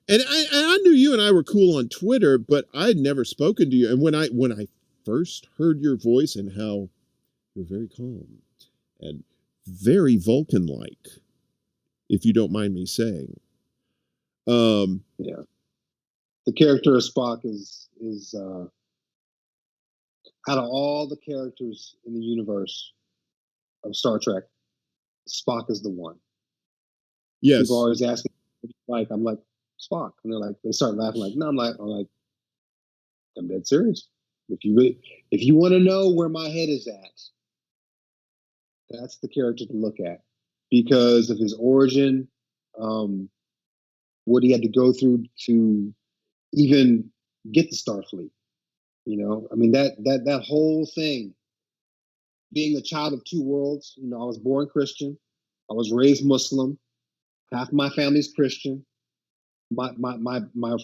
And I knew you and I were cool on Twitter, but I'd never spoken to you. And when I first heard your voice and how you're very calm and very Vulcan-like, if you don't mind me saying. Yeah, the character of Spock is out of all the characters in the universe of Star Trek, Spock is the one. Yes. People always ask me, like, I'm like, Spock, and they're like, they start laughing, like, no, I'm like, I'm dead serious. If you want to know where my head is at, that's the character to look at because of his origin, what he had to go through to even get the Starfleet. You know, I mean that whole thing. Being a child of two worlds, you know, I was born Christian, I was raised Muslim. Half my family's Christian. My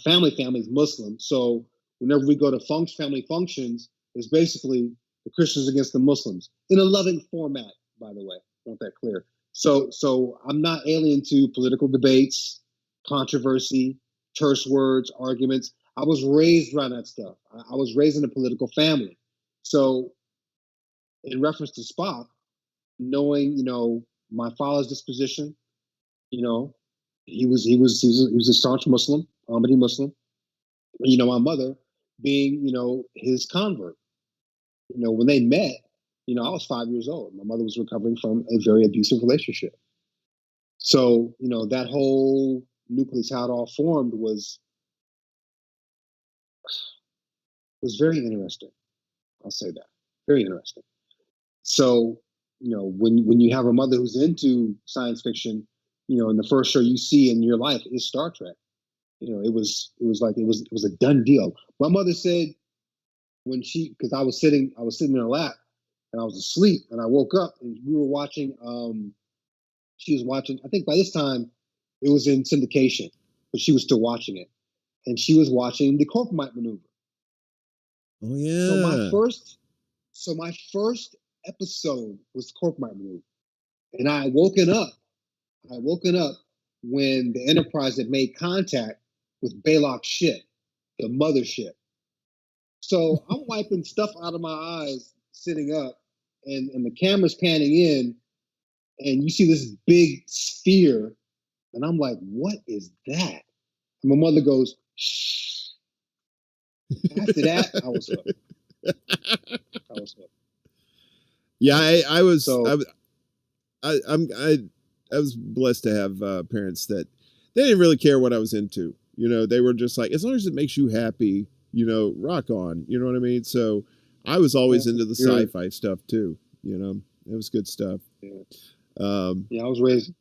family is Muslim. So whenever we go to family functions, it's basically the Christians against the Muslims in a loving format. By the way, I want that clear. So I'm not alien to political debates, controversy, terse words, arguments. I was raised around that stuff. I was raised in a political family. So in reference to Spock, knowing, you know, my father's disposition, you know, he was a staunch Muslim, Ahmadi Muslim. You know, my mother being, you know, his convert. You know, when they met, you know, I was 5 years old. My mother was recovering from a very abusive relationship. So, you know, that whole nucleus, how it all formed was very interesting. I'll say that. Very interesting. So, you know, when you have a mother who's into science fiction, you know, and the first show you see in your life is Star Trek. You know, it was a done deal. My mother said when because I was sitting in her lap and I was asleep and I woke up and we were watching. She was watching. I think by this time it was in syndication, but she was still watching it, and she was watching the Corpomite maneuver. Oh yeah. So my first episode was the Corpomite maneuver, and I had woken up when the Enterprise had made contact with Balok's ship, the mothership. So I'm wiping stuff out of my eyes, sitting up, and the camera's panning in, and you see this big sphere, and I'm like, "What is that?" And my mother goes, "Shh." After that, I was hooked. Yeah, I was. So, I was blessed to have parents that they didn't really care what I was into. You know, they were just like, as long as it makes you happy, you know, rock on. You know what I mean? So I was always into the sci-fi stuff too. You know, it was good stuff. Yeah, I was raised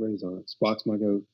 on it. Spock's my goat.